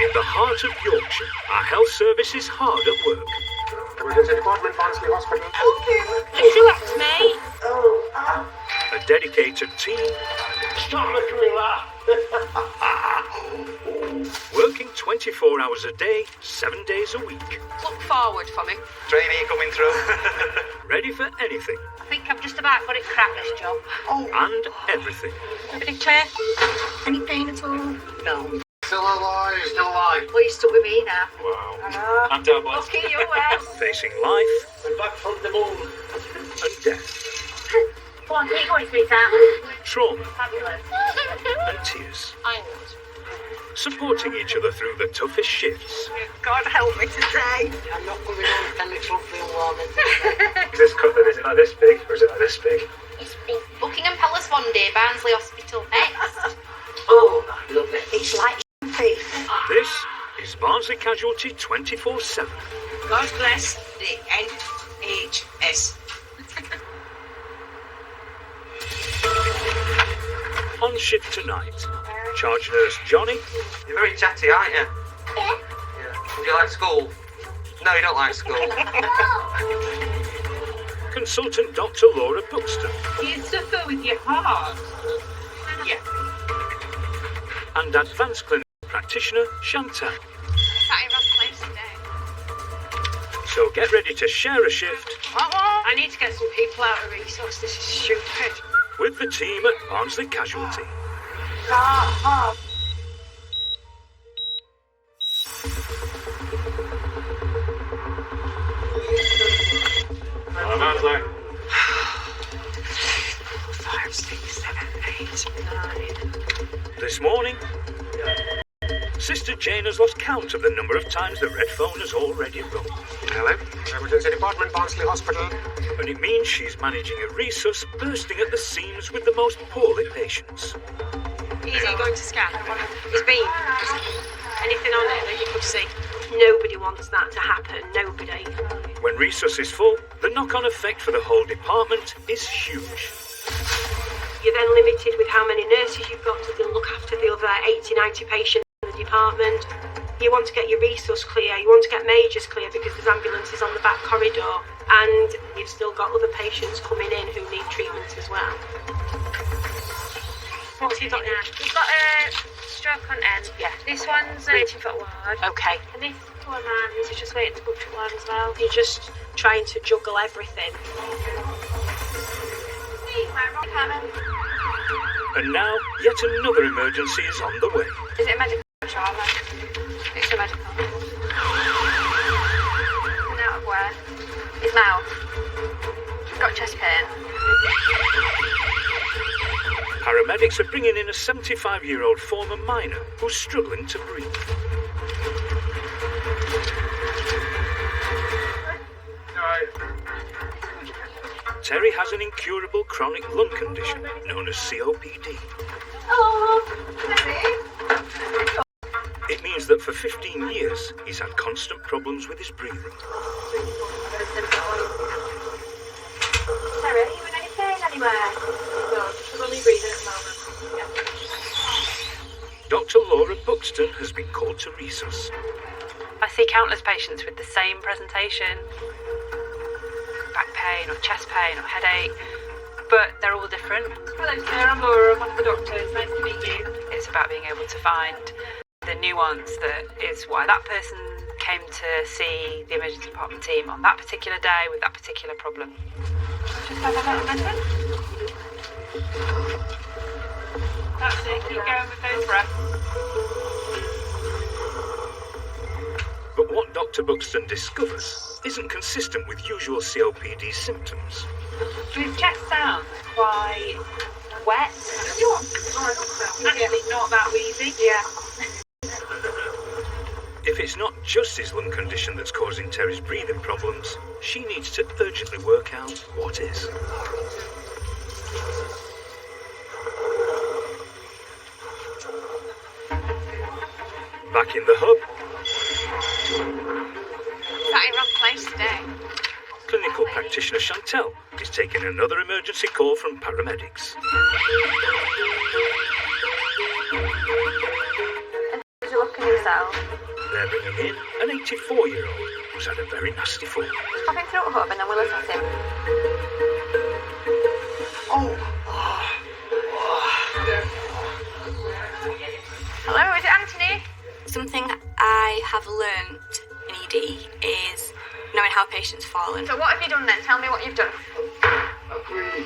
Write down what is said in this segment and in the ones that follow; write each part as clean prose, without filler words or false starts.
In the heart of Yorkshire, our health service is hard at work. Emergency department, Barnsley Hospital. Relax, mate. A dedicated team Stop making me laugh. working 24 hours a day, 7 days a week. Look forward for me. Trainee coming through. Ready for anything I think I've just about got it cracked, this job. and everything. Everything clear? Any pain at all? No. Still alive. Still alive. Well, you're stuck with me now. Wow. I'm down, boys. Lucky you, Wes. Facing life We're back from the moon. and death, Go on, keep going, sweetheart. trauma Fabulous. and tears. I would. Supporting each other through the toughest shifts. God help me today. I'm not coming on 10 minutes, won't feel warm. Is this cut then? Is it like this big or is it like this big? It's big. Buckingham Palace one day, Barnsley Hospital next. Oh, lovely. It's like beef. This is Barnsley Casualty 24/7. God bless the NHS. On shift tonight, charge nurse Johnny, You're very chatty, aren't you? Yeah. Yeah. Do you like school? No, you don't like school. consultant Dr. Laura Buxton, You suffer with your heart. Yeah. and advanced clinical practitioner Chantal. Sat in wrong place today. So get ready to share a shift I need to get some people out of resource. This is stupid. with the team at Barnsley Casualty. Hello, Barnsley. 5, 6, 7, 8, 9. This morning, Sister Jane has lost count of the number of times the red phone has already rung. Hello? Emergency department, Barnsley Hospital. And it means she's managing a resus bursting at the seams with the most poorly patients. Is he going to scan? His beam. Anything on it that you could see? Nobody wants that to happen. Nobody. When resus is full, the knock-on effect for the whole department is huge. You're then limited with how many nurses you've got to look after the other 80, 90 patients in the department. You want to get your resource clear, you want to get majors clear because there's ambulances on the back corridor, and you've still got other patients coming in who need treatment as well. What's he got now? He's got a stroke on end. Yeah. This one's waiting for a ward. Okay. And this poor man is just waiting to book to one as well. You're just trying to juggle everything. And now, yet another emergency is on the way. Is it a medical trauma? It's a medical. And out of where? His mouth. He's got chest pain. Paramedics are bringing in a 75-year-old former miner who's struggling to breathe. Terry has an incurable chronic lung condition known as COPD. It means that for 15 years, he's had constant problems with his breathing. Terry, are you in any pain anywhere? No, she's only breathing at the moment. Dr. Laura Buxton has been called to resus. I see countless patients with the same presentation. Back pain or chest pain or headache, but they're all different. Hello, sir. I'm Laura. I'm one of the doctors. Nice to meet you. It's about being able to find the nuance that is why that person came to see the emergency department team on that particular day with that particular problem. Just have a little minute. That's it. Keep going with those breaths. But what Dr. Buxton discovers isn't consistent with usual COPD symptoms. His chest sounds quite wet. Actually, not that wheezy. Yeah. If it's not just his lung condition that's causing Terry's breathing problems, she needs to urgently work out what is. Back in the hub, Sat in wrong place today. clinical practitioner Chantal is taking another emergency call from paramedics. You're looking in yourself. They're bringing in an 84-year-old who's had a very nasty fall. Pop him through at hub and then we'll assess him. Hello, is it Anthony? Something I have learnt in ED is knowing how patients fallen. So what have you done then? Tell me what you've done. I've really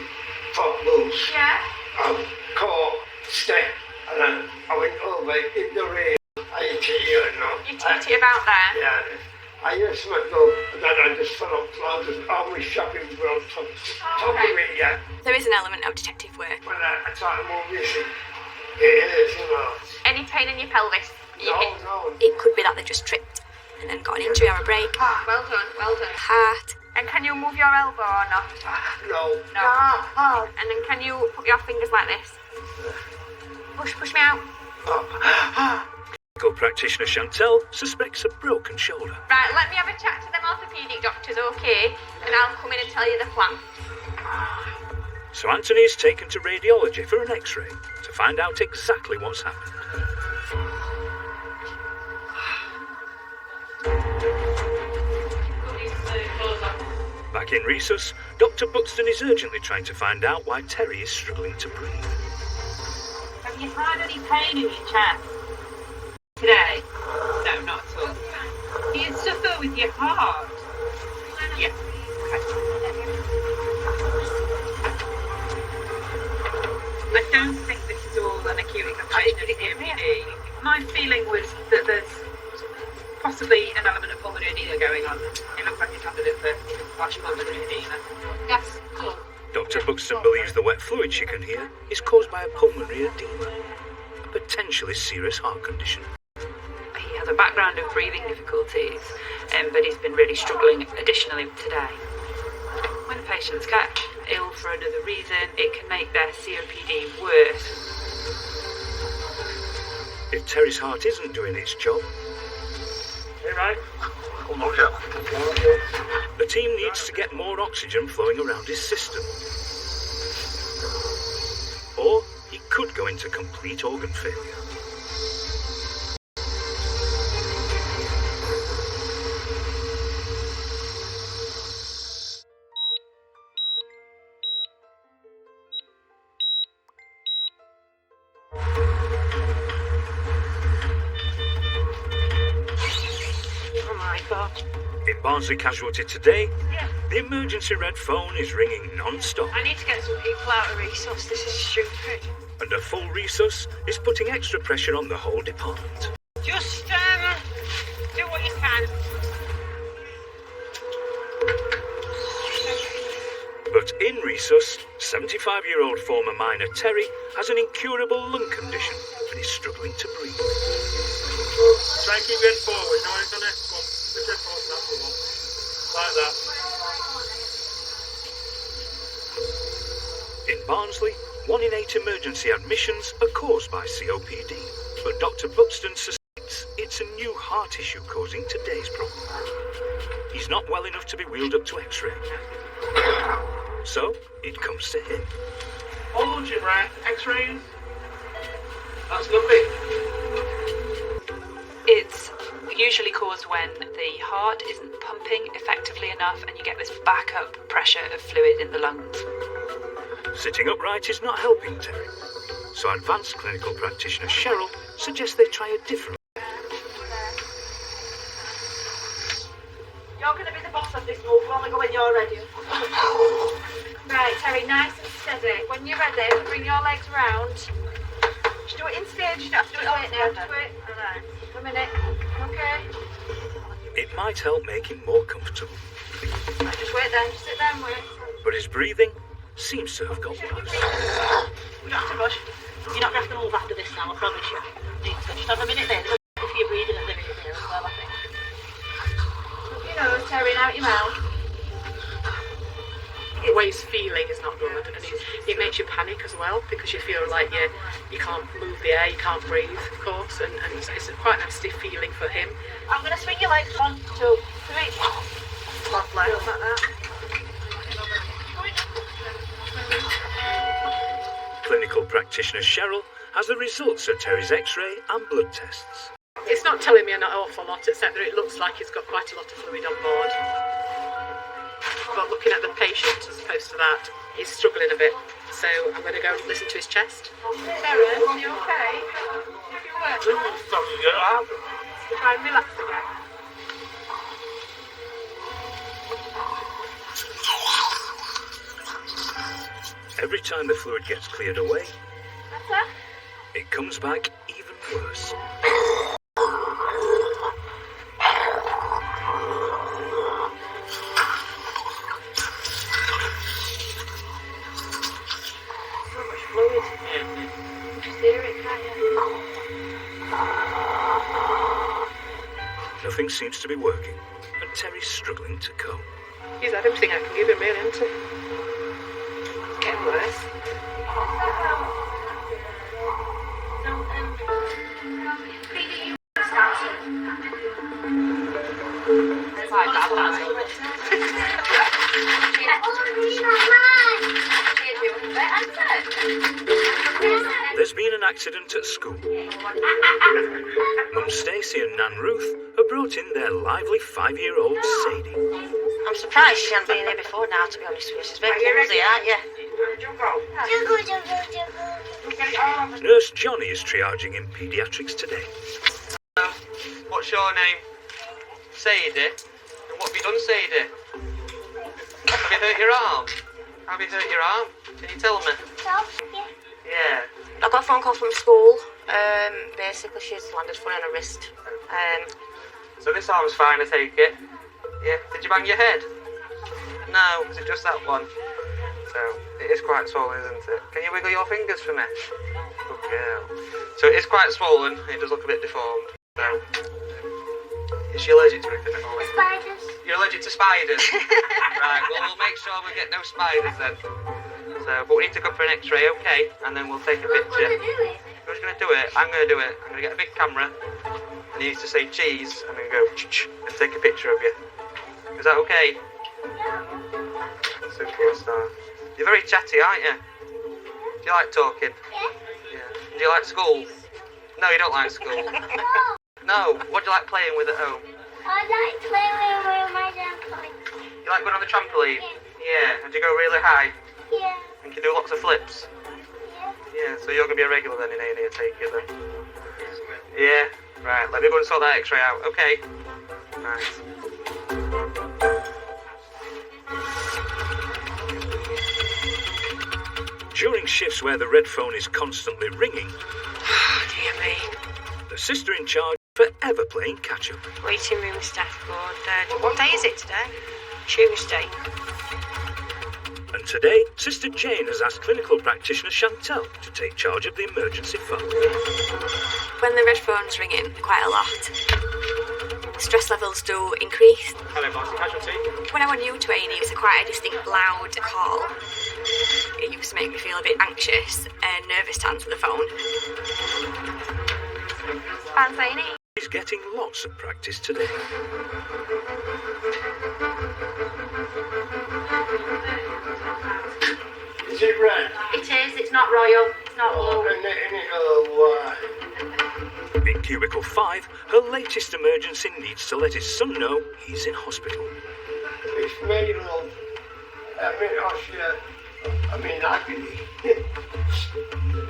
top loose. Yeah? I've caught step and I went over in the rain. I hit it here and now. You teach it about there? Yeah. I hear something go and then I just fell off clouds and all my shopping were on top of it, yeah. There is an element of detective work. When I try to move this, it hurts, you know. Any pain in your pelvis? No. It could be that they just tripped and then got an injury or a break. Well done, well done. Heart. And can you move your elbow or not? No. No. And then can you put your fingers like this? Push me out. Medical practitioner Chantel suspects a broken shoulder. Right, let me have a chat to them orthopaedic doctors, okay? And I'll come in and tell you the plan. So Anthony is taken to radiology for an X-ray to find out exactly what's happened. Back in Resus, Dr. Buxton is urgently trying to find out why Terry is struggling to breathe. Have you had any pain in your chest today? No, not at all. Do you suffer with your heart? Yeah. I don't think this is all an acute infection of COPD. My feeling was that there's possibly an element of pulmonary edema going on. It looks like a candidate for flash pulmonary edema. Yes, cool. Dr. Buxton believes the wet fluid she can hear is caused by a pulmonary edema, a potentially serious heart condition. He has a background of breathing difficulties, but he's been really struggling additionally today. When patients get ill for another reason, it can make their COPD worse. If Terry's heart isn't doing its job, Hey, right? the team needs to get more oxygen flowing around his system. Or he could go into complete organ failure. Oh my God. In Barnsley Casualty today, the emergency red phone is ringing non-stop, I need to get some people out of resource. This is stupid. and a full resus is putting extra pressure on the whole department. Just, do what you can. But in resus, 75-year-old former miner Terry has an incurable lung condition and is struggling to breathe. Try and keep going forward. No, it's on it. Come on. Lift it forward. That's the one. Like that. In Barnsley, 1 in 8 emergency admissions are caused by COPD, but Dr. Buxton suspects it's a new heart issue causing today's problem. He's not well enough to be wheeled up to X-ray. So, it comes to him. Hold your breath. X-rays. That's lovely. It's usually caused when the heart isn't pumping effectively enough and you get this backup pressure of fluid in the lungs. Sitting upright is not helping Terry, so advanced clinical practitioner Cheryl suggests they try a different. You're going to be the boss of this move. We'll only go when you're ready. Right, Terry, nice and steady. When you're ready, bring your legs round. Just do it in stages. You don't have to do it right now. Just wait. Alright. A minute. Okay. It might help make him more comfortable, Right, just wait then. Just sit there and wait. but his breathing seems to have got worse. We don't have to rush. You're not going to have to move after this now, I promise you. Just have a minute there. If you're breathing at the minute there as well, I think. Up your nose, Terry, and out your mouth. The way he's feeling is not good, and it makes you panic as well because you feel like you can't move the air, you can't breathe, of course, and it's quite a nasty feeling for him. I'm going to swing your legs. 1, 2, 3. Lovely. Like that. Clinical practitioner Cheryl has the results of Terry's X-ray and blood tests. It's not telling me an awful lot, except that it looks like he's got quite a lot of fluid on board. But looking at the patient as opposed to that, he's struggling a bit. So I'm going to go and listen to his chest. Darren, are you okay? If you were, try and relax again. Every time the fluid gets cleared away, Better? it comes back even worse. So much fluid. Just hear it, can't you? Nothing seems to be working, and Terry's struggling to cope. He's had everything I can give him, really, hasn't he? It's getting worse. There's been an accident at school. Mum Stacey and Nan Ruth have brought in their lively 5-year-old Sadie. I'm surprised she hasn't been here before now, to be honest with you. She's very clumsy, aren't you? Nurse Johnny is triaging in paediatrics today. What's your name? Sadie. And what have you done, Sadie? Have you hurt your arm? Have you hurt your arm? Can you tell me? Yeah. I got a phone call from school. Basically, she's landed funny on her wrist. So this arm's fine, I take it? Yeah. Did you bang your head? No, was it just that one? So, it is quite swollen, isn't it? Can you wiggle your fingers for me? Good girl. So it is quite swollen, it does look a bit deformed. So, is she allergic to anything at all? Spiders. You're allergic to spiders? Right, well we'll make sure we get no spiders then. So, but we need to go for an x-ray, okay? And then we'll take a picture. Who's going to do it? I'm going to do it. I'm going to get a big camera, and you need to say cheese, and then go ch-ch, and take a picture of you. Is that okay? Superstar. You're very chatty, aren't you? Do you like talking? Yeah. Do you like school? No, you don't like school. No. What do you like playing with at home? I like playing with my trampoline. You like going on the trampoline? Yeah. And do you go really high? Yeah. And can you do lots of flips? Yeah. So you're going to be a regular then in A&E, I take it then? Yeah. Right. Let me go and sort that x-ray out. Okay. Right. During shifts where the red phone is constantly ringing, Dear me. the sister in charge is forever playing catch-up. Waiting room staff board. What day is it today? Tuesday. And today, Sister Jane has asked clinical practitioner Chantel to take charge of the emergency phone. When the red phone's ringing quite a lot, stress levels do increase. Hello, boss. Casualty. When I was new to A&E, it was quite a distinct, loud call. It used to make me feel a bit anxious and nervous to answer the phone. Fancy. He's getting lots of practice today. Is it red? It is. It's not royal. It's not Oh, blue. In cubicle 5, her latest emergency needs to let his son know he's in hospital. It's me, love. Agony.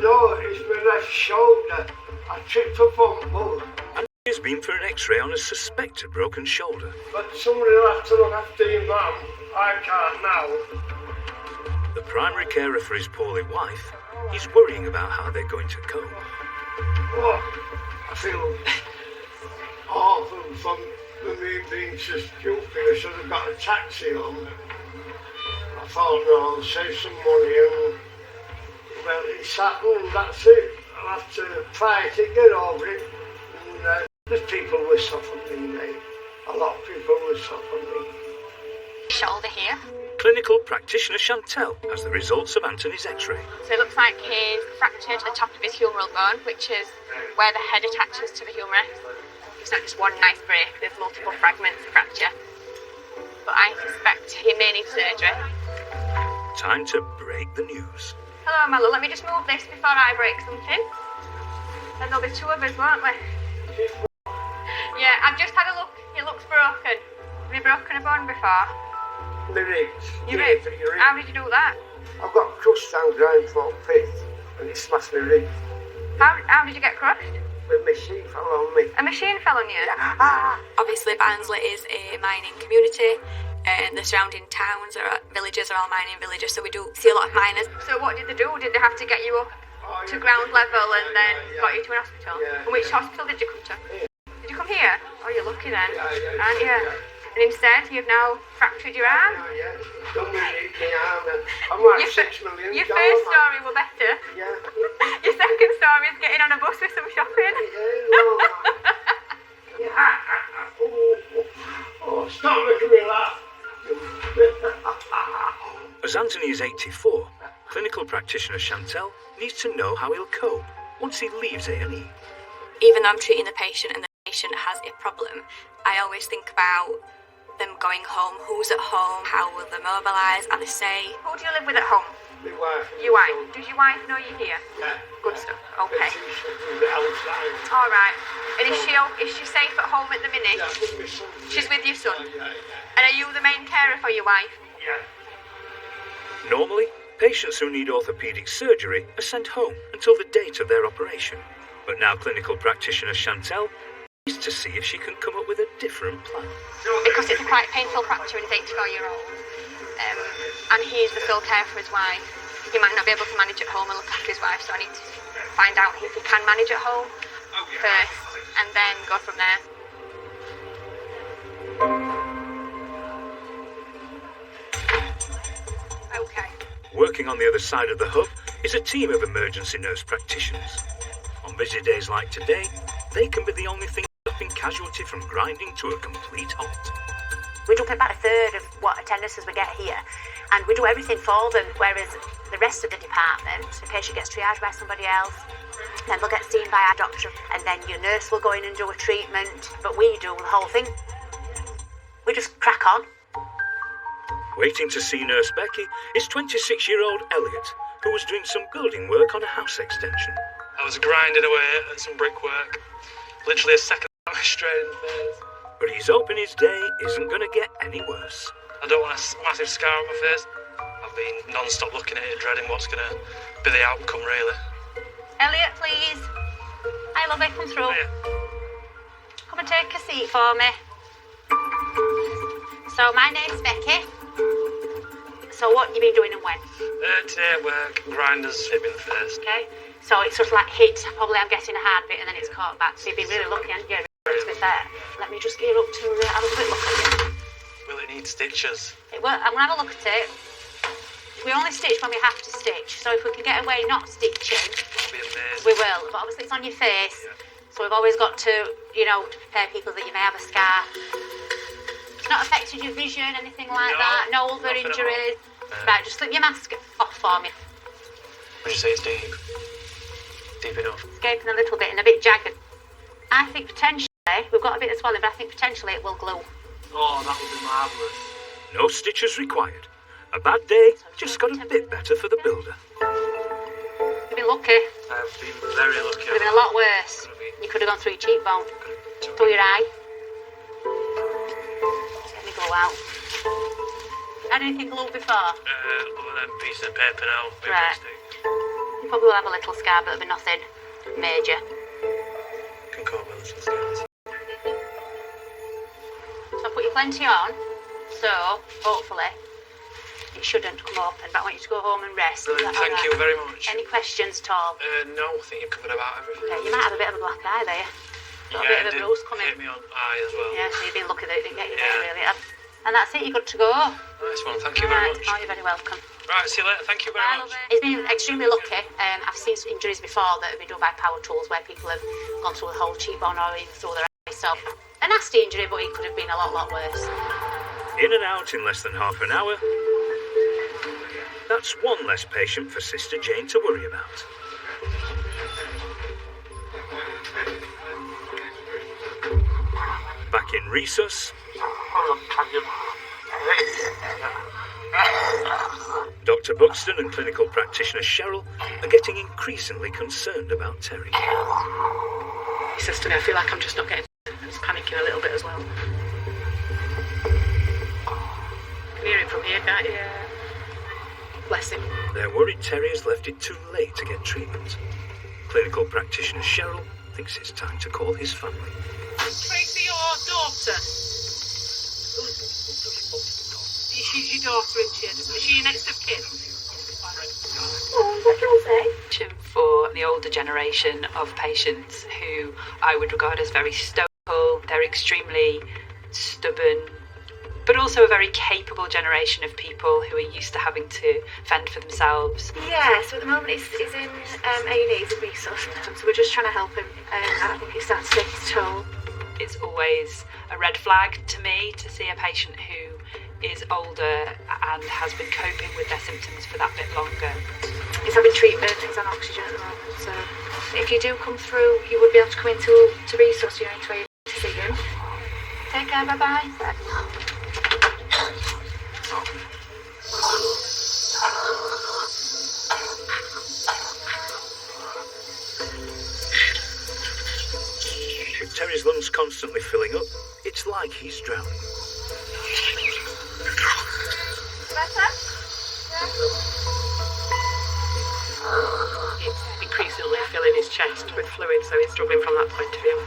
No, it's my left shoulder. I tripped up on both. And he's been for an x-ray on a suspected broken shoulder. But somebody will have to look after your mum. I can't now. The primary carer for his poorly wife is worrying about how they're going to cope. What? I feel awful from me being so stupid. I should have got a taxi home. I thought, no, I'll save some money and, well, it's happened, that's it. I'll have to try to get over it. And there's people will suffer me, mate. A lot of people will suffer me. Shoulder here. Clinical practitioner Chantel has the results of Anthony's x-ray. So it looks like he's fractured the top of his humeral bone, which is where the head attaches to the humerus. It's not just one nice break, there's multiple fragments of fracture. But I suspect he may need surgery. Time to break the news. Hello, my love, let me just move this before I break something. Then there'll be two of us, won't we? I've just had a look. It looks broken. Have you broken a bone before? My ribs. Your Yeah, ribs? your ribs. How did you do that? I've got crust down ground for pith, and it smashed my ribs. How did you get crushed? The machine fell on me. A machine fell on you? Obviously, Barnsley is a mining community, and the surrounding towns or villages are all mining villages, so we do see a lot of miners. So what did they do? Did they have to get you up to ground level and then got you to an hospital? And which hospital did you come to? Did you come here? Oh, you're lucky then, aren't you? And instead, you've now fractured your arm? Don't be my arm. I'm like $6 million. Your first story were better. Yeah. Your second story is getting on a bus with some shopping. Oh, stop making me laugh. As Anthony is 84, clinical practitioner Chantel needs to know how he'll cope once he leaves A&E. Even though I'm treating the patient and the patient has a problem, I always think about them going home, who's at home, how will they mobilise, and they say... Who do you live with at home? My wife. Your wife. Does your wife know you're here? Yeah. Good stuff. Okay. Outside. All right. And is she safe at home at the minute? Yeah, with my son. She's with your son? Yeah. And are you the main carer for your wife? Yeah. Normally, patients who need orthopaedic surgery are sent home until the date of their operation. But now clinical practitioner Chantel needs to see if she can come up with a different plan. Because it's a quite painful fracture and he's 84-year-old. And he's the sole carer for his wife. He might not be able to manage at home and look after his wife, so I need to find out if he can manage at home first and then go from there. Okay. Working on the other side of the hub is a team of emergency nurse practitioners. On busy days like today, they can be the only thing stopping Casualty from grinding to a complete halt. We do about a third of what attendances we get here, and we do everything for them, whereas the rest of the department, the patient gets triaged by somebody else, then they'll get seen by our doctor, and then your nurse will go in and do a treatment, but we do the whole thing. We just crack on. Waiting to see Nurse Becky is 26-year-old Elliot, who was doing some building work on a house extension. I was grinding away at some brickwork. Literally a second straight in the face. But he's hoping his day isn't going to get any worse. I don't want a massive scar on my face. I've been non-stop looking at it, dreading what's going to be the outcome, really. Elliot, please. Hi, lovely, come through. Yeah. Come and take a seat for me. So, my name's Becky. So, what you been doing and when? Today at work, grinders hit me in the face. Okay. So, it's sort of like hit, probably I'm getting a hard bit and then it's caught back. So, you've been really lucky, haven't you? To be fair. Let me just gear up to have a quick look at it. Will it need stitches? I'm going to have a look at it. We only stitch when we have to stitch. So, if we can get away not stitching, That'd be amazing. we will. But obviously, it's on your face. Yeah. So, we've always got to, to prepare people that you may have a scar. It's not affected your vision, anything like that. No other injuries. Right, just slip your mask off for me. Would you say it's deep? Deep enough? It's gaping a little bit and a bit jagged. I think potentially, we've got a bit of swelling, but I think potentially it will glue. Oh, that would be marvellous. No stitches required. A bad day just got a bit better for the builder. You've been lucky. I've been very lucky. Could have been a lot worse. You could have gone through your cheekbone, through your eye. Let me go out. Had anything glued before? Other than a piece of paper now. Maybe Right. next week. You probably will have a little scar, but it'll be nothing major. Can cope with little scars. So I put you plenty on, so hopefully it shouldn't come open. But I want you to go home and rest. Is Brilliant. that all Thank right? you very much. Any questions at all? No, I think you've covered about everything. Okay, you might have a bit of a black eye there. Got a bit of a it bruise did coming. hit me on eye as well. Yeah, so you've been lucky that it didn't get you Yeah. there, really. And that's it, you're good to go. Nice one, thank you very Right. much. Oh, you're very welcome. Right, see you later. Thank you very much. He's been extremely lucky. I've seen injuries before that have been done by power tools where people have gone through the whole cheekbone or even through their eye. So, a nasty injury, but it could have been a lot worse. In and out in less than half an hour. That's one less patient for Sister Jane to worry about. Back in resus, Dr. Buxton and clinical practitioner Cheryl are getting increasingly concerned about Terry. He says to me, I feel like I'm just not getting... I'm just panicking a little bit. at, yeah. Bless him. They're worried Terry has left it too late to get treatment. Clinical practitioner Cheryl thinks it's time to call his family. Tracy, your daughter. She's your daughter, isn't she? Is she your next of kin? For the older generation of patients who I would regard as very stoical, they're extremely stubborn, but also a very capable generation of people who are used to having to fend for themselves. Yeah, so at the moment he's in A&E, he's in resource, so we're just trying to help him, and I think he's starting to take his toll. It's always a red flag to me to see a patient who is older and has been coping with their symptoms for that bit longer. He's having treatment, he's on oxygen at the moment, so if you do come through, you would be able to come into resource, you're into A&E to see him. Take care, bye-bye. With Terry's lungs constantly filling up, it's like he's drowning. It's increasingly filling his chest with fluid, so he's struggling from that point of view.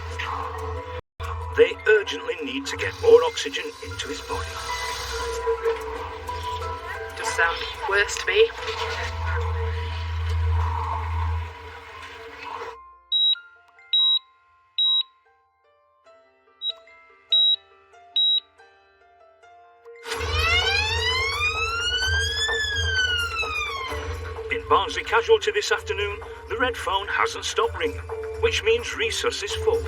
They urgently need to get more oxygen into his body. Does sound worse to me. In Barnsley Casualty this afternoon, the red phone hasn't stopped ringing, which means resus is full.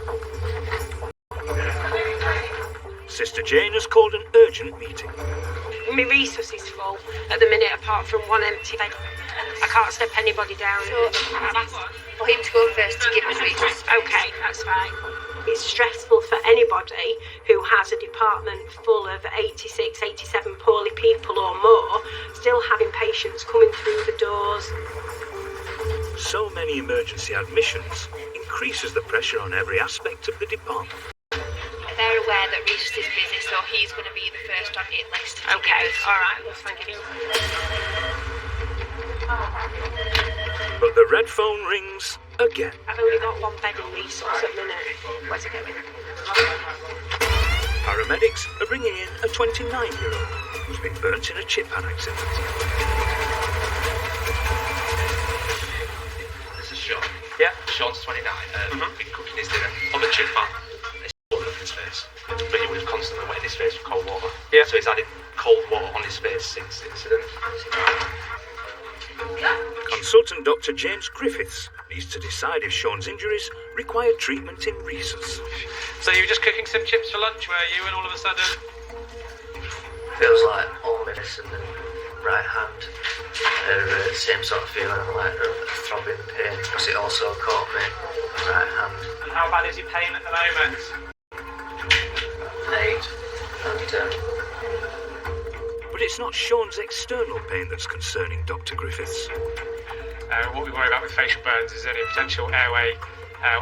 Sister Jane has called an urgent meeting. My resus is full at the minute, apart from one empty bed. I can't step anybody down. For him to go first to give us resus. Okay, that's fine. It's stressful for anybody who has a department full of 86, 87 poorly people or more, still having patients coming through the doors. So many emergency admissions increases the pressure on every aspect of the department. They're aware that Reese is busy, so he's going to be the first on hit list. Okay, alright, well, thank you. But the red phone rings again. I've only got one bed in resource at the minute. Where's it going? Paramedics are bringing in a 29-year-old who's been burnt in a chip pan accident. This is Sean. Yeah? Sean's 29. Been cooking his dinner on the chip pan. It's water up his face. But he was constantly wetting his face with cold water. Yeah. So he's added cold water on his face since the incident. Consultant Dr. James Griffiths needs to decide if Sean's injuries require treatment in resus. So you were just cooking some chips for lunch, were you, and all of a sudden... Feels like all my wrist and the right hand are same sort of feeling, like a throbbing pain, because it also caught me right hand. And how bad is your pain at the moment? 8 and But it's not Sean's external pain that's concerning Dr. Griffiths. What we worry about with facial burns is any potential airway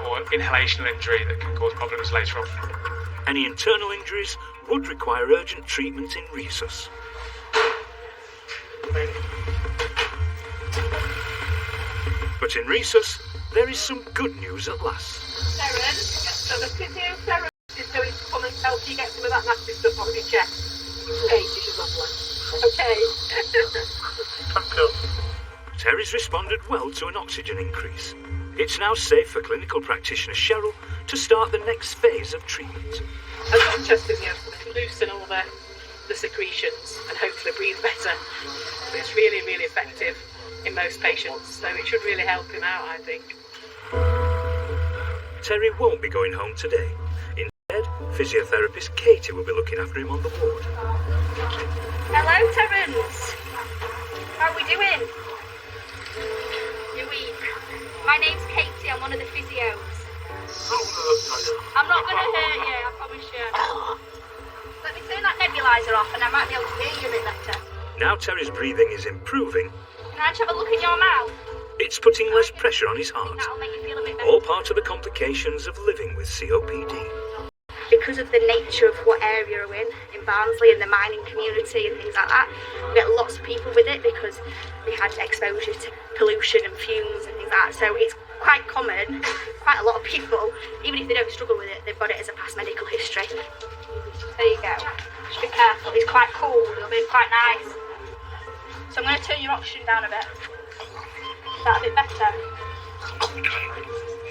or inhalational injury that can cause problems later on. Any internal injuries would require urgent treatment in resus. But in resus, there is some good news at last. Sharon, so the physiotherapist is going to come and help you get some of that nasty stuff off your chest. Hey, she's lovely. Okay. Terry's responded well to an oxygen increase. It's now safe for clinical practitioner Cheryl to start the next phase of treatment. I've got chest physio to loosen all the secretions and hopefully breathe better. But it's really, really effective in most patients, so it should really help him out, I think. Terry won't be going home today. Instead, physiotherapist Katie will be looking after him on the ward. Hello, Terence. How are we doing? You're weak. My name's Katie, I'm one of the physios. I'm not going to hurt you, I promise you. Let me turn that nebulizer off and I might be able to hear you a bit better. Now Terry's breathing is improving, Can I just have a look in your mouth? it's putting less pressure on his heart. That'll make you feel a bit better. All part of the complications of living with COPD. Because of the nature of what area we're in Barnsley and the mining community and things like that. We get lots of people with it because they had exposure to pollution and fumes and things like that. So it's quite common. Quite a lot of people, even if they don't struggle with it, they've got it as a past medical history. There you go. Just be careful. It's quite cool. It'll be quite nice. So I'm going to turn your oxygen down a bit. Is that a bit better?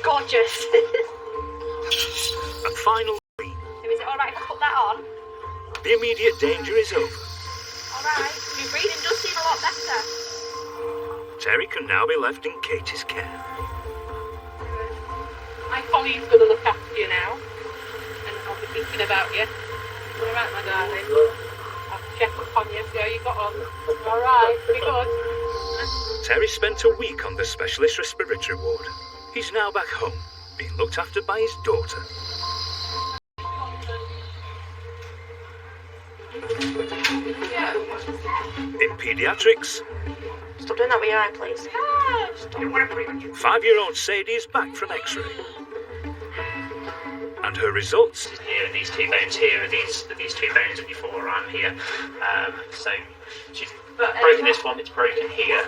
Gorgeous. And finally, So is it alright if I put that on? the immediate danger is over. Alright. Your breathing does seem a lot better. Terry can now be left in Katie's care. My Polly's going to look after you now, and I'll be thinking about you. Alright, my darling. I'll check up on you, see how you got on. Alright, be good. Terry spent a week on the specialist respiratory ward. He's now back home, being looked after by his daughter. In paediatrics, Stop doing that with your eye, please. Stop. 5-year-old Sadie is back from X-ray. And her results? Here, these two bones here are these two bones of your forearm here. So she's broken this one, it's broken here.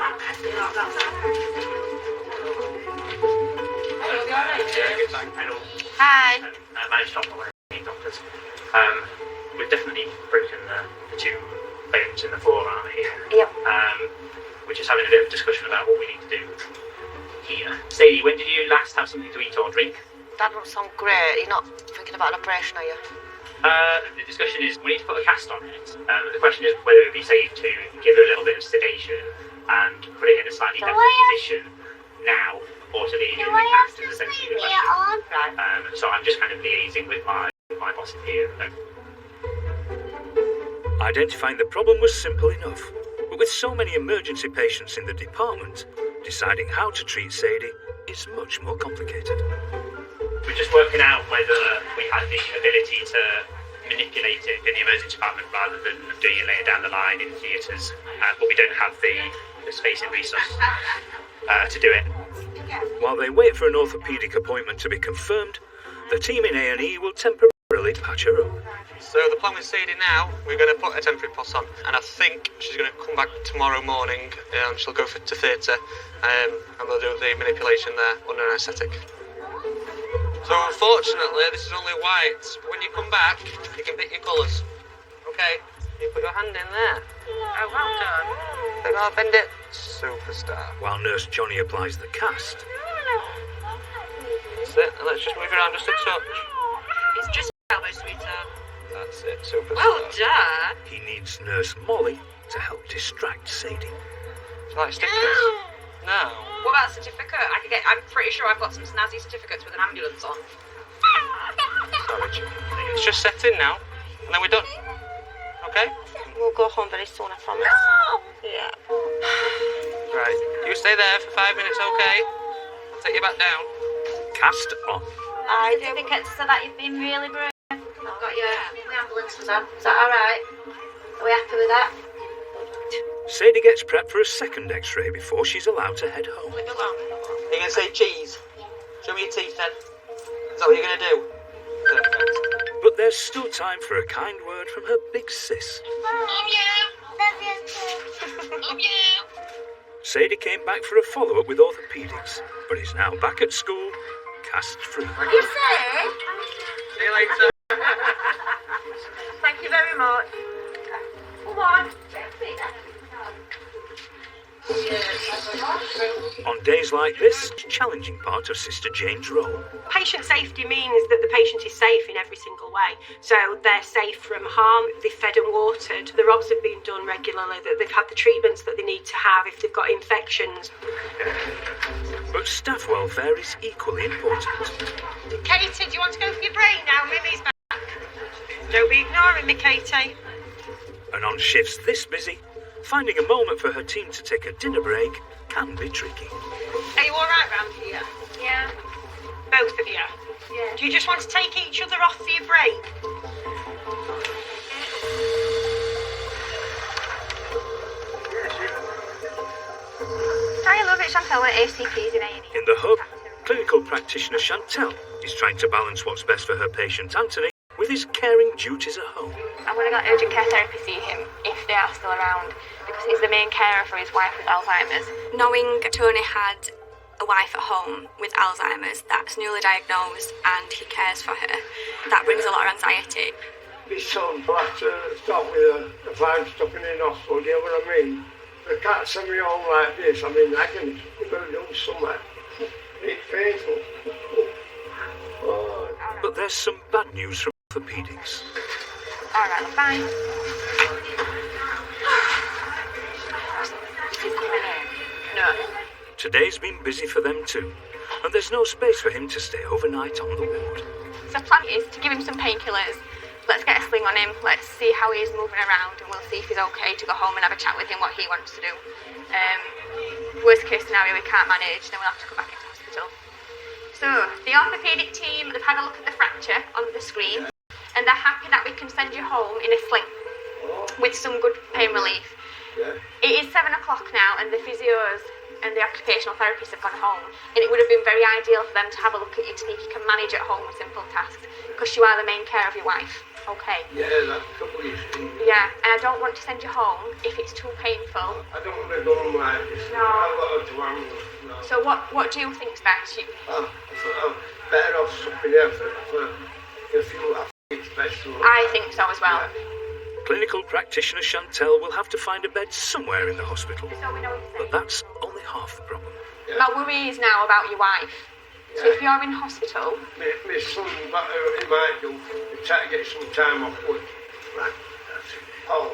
Hi. Managed to operate doctors. We've definitely broken the two bones in the forearm here. Yep. We're just having a bit of a discussion about what we need to do here. Sadie, when did you last have something to eat or drink? That don't sound great. You're not thinking about an operation, are you? The discussion is we need to put a cast on it. The question is whether it would be safe to give her a little bit of sedation and put it in a slightly better position now, or to leave it in the cast is essentially the question. Right. So I'm just kind of liaising with my boss here. Identifying the problem was simple enough, but with so many emergency patients in the department, deciding how to treat Sadie is much more complicated. We're just working out whether we had the ability to manipulate it in the emergency department rather than doing it later down the line in theatres, but we don't have the space and resource to do it. While they wait for an orthopaedic appointment to be confirmed, the team in A&E will temporarily patch her up. So the plan with Sadie now, we're going to put a temporary pulse on, and I think she's going to come back tomorrow morning, and she'll go to theatre, and they'll do the manipulation there under anaesthetic. So unfortunately, this is only white. When you come back, you can pick your colours. Okay? You put your hand in there. Oh, well done. Then I'll bend it. Superstar. While Nurse Johnny applies the cast, That's it. And let's just move around just a touch. It's just elbow, sweetheart. That's it. Superstar. Well done. he needs Nurse Molly to help distract Sadie. Do you like stickers? No. What about a certificate? I'm pretty sure I've got some snazzy certificates with an ambulance on. Sorry, Jim. It's just set in now, and then we're done. Okay? We'll go home very soon, I promise. Yeah. Right. You stay there for 5 minutes, okay? I'll take you back down. Cast on. I certificates so that you've been really brave. I've got your ambulances on. Is that alright? Are we happy with that? Sadie gets prepped for a second X-ray before she's allowed to head home. Are you going to say cheese? Show me your teeth then. Is that what you're going to do? Perfect. But there's still time for a kind word from her big sis. Sadie came back for a follow-up with orthopaedics, but is now back at school, cast-free. You say? See you later. Thank you very much. Come on. On days like this, challenging part of Sister Jane's role. Patient safety means that the patient is safe in every single way. So they're safe from harm, they're fed and watered, the robs have been done regularly, that they've had the treatments that they need to have if they've got infections. But staff welfare is equally important. Katie, do you want to go for your brain now? Mimi's back. Don't be ignoring me, Katie. And on shifts this busy, finding a moment for her team to take a dinner break can be tricky. Are you alright round here? Yeah. Both of you? Yeah. Do you just want to take each other off for your break? Hi, love, it's Chantal at ACP's in A&E. In the hub, clinical practitioner Chantel is trying to balance what's best for her patient Anthony with his caring duties at home. I'm going to go to urgent care therapy see him, if they are still around, because he's the main carer for his wife with Alzheimer's. Knowing Tony had a wife at home with Alzheimer's that's newly diagnosed and he cares for her, that brings a lot of anxiety. My son will have to stop with if I'm stopping in hospital, do you know what I mean? They can't send me home like this. I mean, I can do something. It's painful. Oh. But there's some bad news from orthopedics. Alright, bye. No. Today's been busy for them too, and there's no space for him to stay overnight on the ward. So the plan is to give him some painkillers. Let's get a sling on him, let's see how he's moving around, and we'll see if he's okay to go home and have a chat with him what he wants to do. Worst case scenario, we can't manage, then we'll have to come back into hospital. So, the orthopaedic team, they've had a look at the fracture on the screen, and they're happy that we can send you home in a sling with some good pain relief. It is 7 o'clock now, and the physios and the occupational therapists have gone home, and it would have been very ideal for them to have a look at you to see if you can manage at home with simple tasks, because you are the main care of your wife. Okay. Yeah, that's completely. Yeah, and I don't want to send you home if it's too painful. I don't want to go on like this. No. I've got to handle. No. So what do you think's best? I'm better off something else for if you have it's best to. I think so as well. Yeah. Clinical practitioner Chantel will have to find a bed somewhere in the hospital, So we know but that's only half the problem. My worry is now about your wife. So if you're in hospital... My son, he might do. He try to get some time off work. Right, that's it. Paul.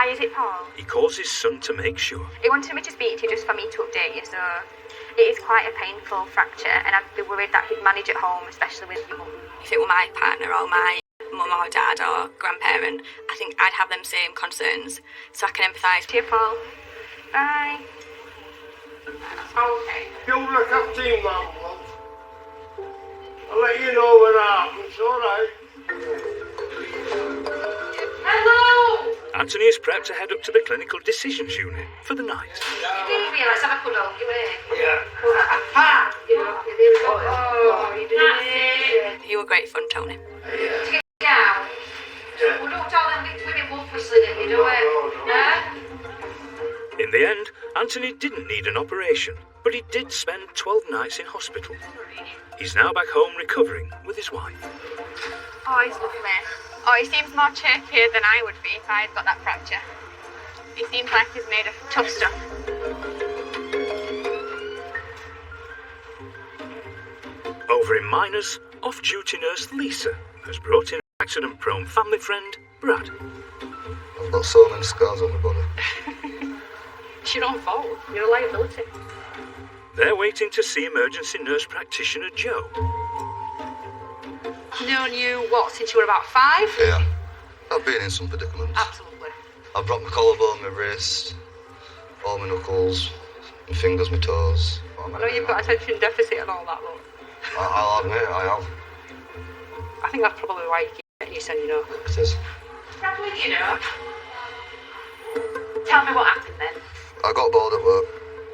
Is it Paul? He calls his son to make sure. He wanted me to speak to you just for me to update you, so... It is quite a painful fracture, and I'd be worried that he'd manage at home, especially with your mum. If it were my partner or my mum or dad or grandparent, I think I'd have them same concerns, so I can empathise. To you, Paul. Bye. Okay. You're the captain, man, love. I'll let you know when it happens, alright? Hello! Anthony is prepped to head up to the clinical decisions unit for the night. You do realise have a cuddle, you in? Yeah. Ha! Oh, you doing it? You were great fun, Tony. To get down? Yeah. Well, don't tell them women wolf whistling at you, do it? No? In the end, Anthony didn't need an operation, but he did spend 12 nights in hospital. He's now back home recovering with his wife. Oh, he's lovely. Oh, he seems more chirpier than I would be if I had got that fracture. He seems like he's made of tough stuff. Over in Miners, off-duty nurse Lisa has brought in accident-prone family friend Brad. I've got so many scars on my body. It's your own fault. You're a liability. They're waiting to see emergency nurse practitioner Joe. Known you, what, since you were about 5? Yeah, I've been in some predicaments. Absolutely. I've broke my collarbone, my wrist, all my knuckles, my fingers, my toes. I know you've got attention deficit and all that, look. I'll admit I have. I think that's probably why you keep getting you sending off. It is. You know. Tell me what happened then. I got bored at work.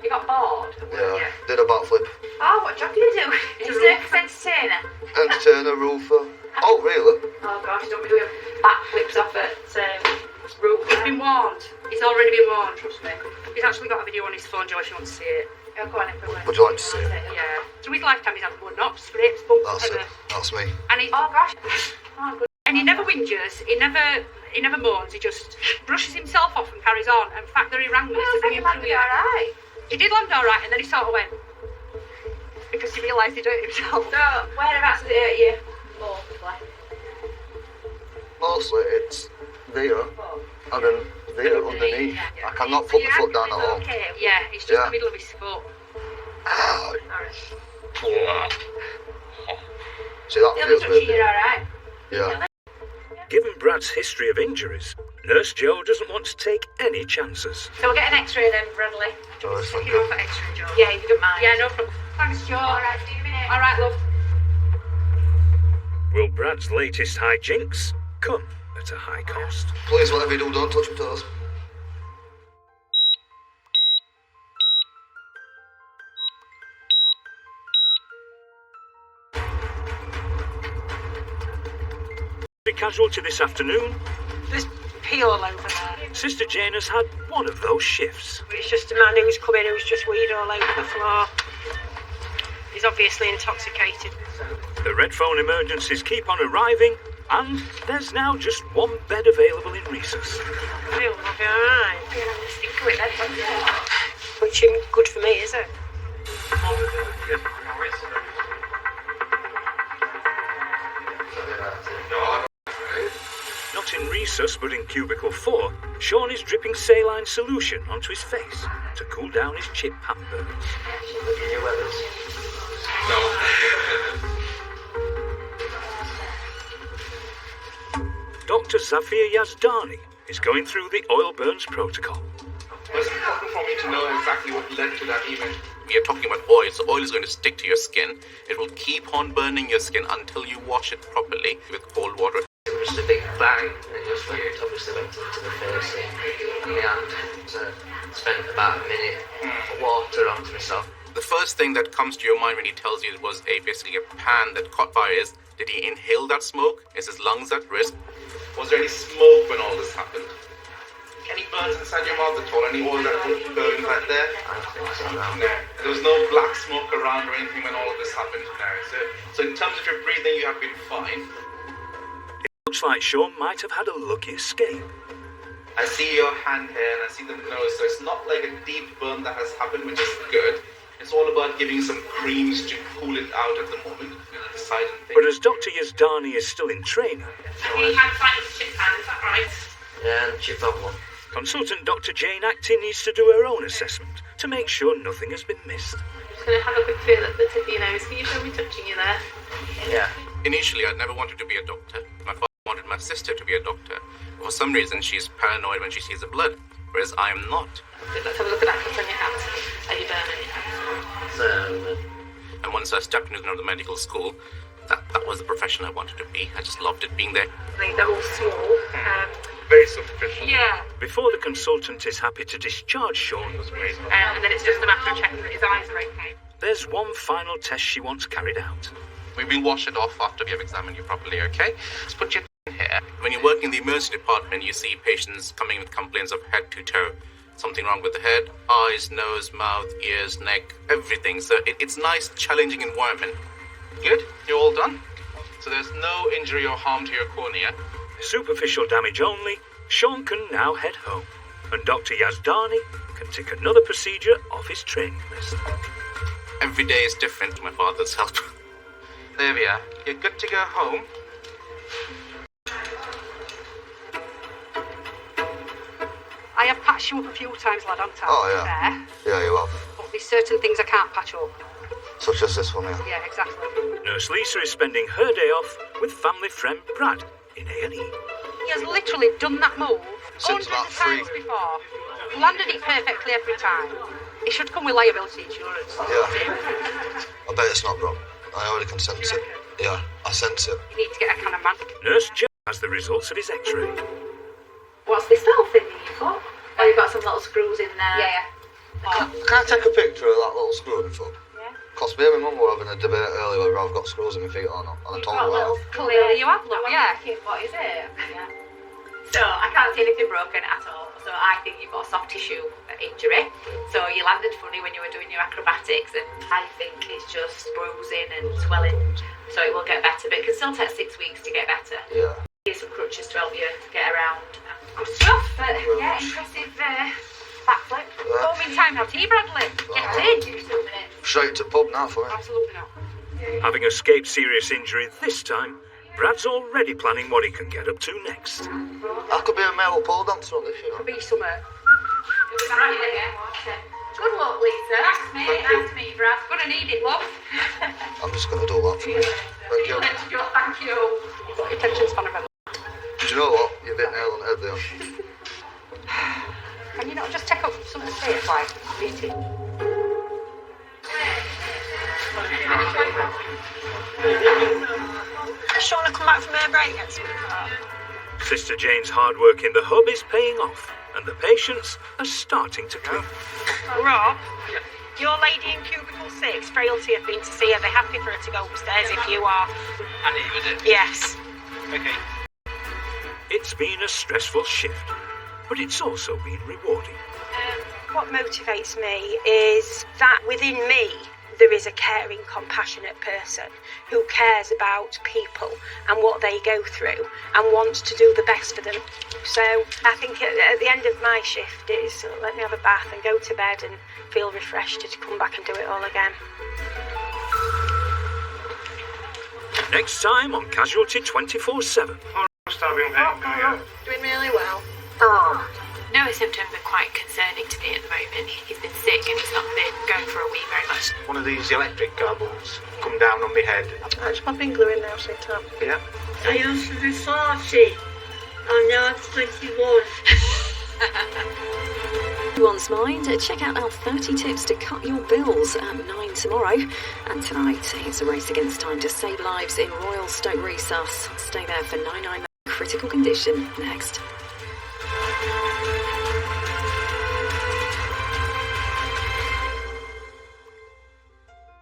You got bored? Yeah, did a backflip. Oh, what job do you do? You're a circus entertainer. Entertainer, roofer. Oh, really? Oh gosh, don't be doing backflips off at roof. He's been warned. He's already been warned, trust me. He's actually got a video on his phone, Joe, if you want to see it. Oh, go on, everyone. Would you like to see it? Yeah. Through his lifetime, he's had more knocks, scrapes, bumps, That's whatever. it. That's me. And he, oh gosh. Oh, good. And he never whinges, he never moans, he just brushes himself off and carries on. In fact, that he rang me to bring him through here. Alright. He did land alright, and then he sort of went. Because he realised he'd hurt himself. So, whereabouts did it hurt you? Mostly. Mostly it's there, and then there underneath. Yeah. I cannot put my foot down at all. Okay. Yeah, it's just the middle of his foot. See, that feels You're weird. alright. Yeah. Given Brad's history of injuries, Nurse Joe doesn't want to take any chances. So we'll get an x-ray then, Bradley. Oh, Just thank stick you. it on for x-ray, Joe. Yeah, if you don't mind. Yeah, no problem. Thanks, Joe. Alright, see you in a minute. Alright, love. Will Brad's latest hijinks come at a high cost? Please, whatever you do, don't touch my toes. Casualty this afternoon. There's pee all over there. Sister Jane has had one of those shifts. It's just a man who's come in who's just weed all over the floor. He's obviously intoxicated. The red phone emergencies keep on arriving, and there's now just one bed available in Resus. Real love, you alright? Which isn't good for me, is it? Not in Resus, but in cubicle 4, Sean is dripping saline solution onto his face to cool down his chip hamburgers. Dr. Zafir Yazdani is going through the oil burns protocol. It's important for me to know exactly what led to that event. We are talking about oil, so oil is going to stick to your skin. It will keep on burning your skin until you wash it properly with cold water. Just a big bang, and it just went, obviously went into the face and my hand. So I spent about a minute water onto myself. The first thing that comes to your mind when he tells you it was basically a pan that caught fire is, did he inhale that smoke? Is his lungs at risk? Was there any smoke when all this happened? Any burns inside your mouth at all? Any oil that would burn right there? I don't think so, no. No. There was no black smoke around or anything when all of this happened? No. So in terms of your breathing, you have been fine. Looks like Sean might have had a lucky escape. I see your hand here and I see the nose, so it's not like a deep burn that has happened, which is good. It's all about giving some creams to cool it out at the moment. But as Dr. Yazdani is still in training, He had slightly chip hand, is that right? Yeah, and chip on one. consultant Dr. Jane Acton needs to do her own assessment to make sure nothing has been missed. Just going to have a quick feel at the tip of your nose. Can you show me touching you there? Yeah. Initially, I never wanted to be a doctor. My father wanted my sister to be a doctor. For some reason, she's paranoid when she sees the blood, whereas I am not. Okay, let's have a look at that cut on your hands. Are you burning? And once I stepped into the medical school, that was the profession I wanted to be. I just loved it being there. They're all small. Very superficial. Yeah. Before the consultant is happy to discharge Sean, And then it's just a matter of checking that his eyes are okay. there's one final test she wants carried out. We will wash it off after we have examined you properly, okay? Just put your here. When you work in the emergency department, you see patients coming with complaints of head to toe. Something wrong with the head, eyes, nose, mouth, ears, neck, everything. So it's nice, challenging environment. Good? You're all done? So there's no injury or harm to your cornea. Superficial damage only, Sean can now head home, and Dr. Yazdani can tick another procedure off his training list. Every day is different with my father's help. There we are. You're good to go home. I have patched you up a few times, lad, haven't I? Oh, yeah. Yeah, you have. But there's certain things I can't patch up. Such as this one here. Yeah, exactly. Nurse Lisa is spending her day off with family friend Brad in A&E. He has literally done that move Since hundreds about of times before. Landed it perfectly every time. It should come with liability insurance. Yeah. I bet it's not, bro. I already can sense it. Yeah, I sense it. You need to get a can of man. Nurse Jack has the results of his x-ray. What's this little thing you've got? Oh, you've got some little screws in there. Can I take a picture of that little screw in my foot? Yeah. Because me and my mum were having a debate earlier whether I've got screws in my feet or not. And I told her I have. Clearly you have, look, yeah. What is it? Yeah. So, I can't see anything broken at all. So, I think you've got a soft tissue injury. So, you landed funny when you were doing your acrobatics, and I think it's just bruising and swelling. So, it will get better, but it can still take 6 weeks to get better. Yeah. Here's some crutches to help you get around. Good stuff, but yeah, impressive backflip. Home in time now, tea, Bradley. Get in. Straight to pub now for me. Absolutely not. Having escaped serious injury this time, Brad's already planning what he can get up to next. I could be a male pole dancer on this, you know. Could be summer. Good luck, Lisa. Thanks, mate. Nice to meet you, Brad. Gonna need it, love. I'm just going to do that for me. Thank you. Thank you. You've got your attention span of a... Do you know what? You've hit nail on the head there. Can you not just take up something safe, like eating? Shauna come back from her break next week. Sister Jane's hard work in the hub is paying off, and the patients are starting to come. Rob, your lady in cubicle 6, Frailty, have been to see her. They're happy for her to go upstairs if you are. Annie, was it? Yes. Okay. It's been a stressful shift, but it's also been rewarding. What motivates me is that within me there is a caring, compassionate person who cares about people and what they go through and wants to do the best for them. So I think at the end of my shift is let me have a bath and go to bed and feel refreshed to come back and do it all again. Next time on Casualty 24/7. Doing really well. Oh. No symptoms are quite concerning to me at the moment. He's been sick and he's not been going for a wee very much. One of these electric cables come down on my head. I just popping glue in now, sweetheart. Yeah. I used to be 40. I'm now 21. Everyone's mind, check out our 30 tips to cut your bills at 9 tomorrow. And tonight, it's a race against time to save lives in Royal Stoke Resus. Stay there for 999 Critical Condition next.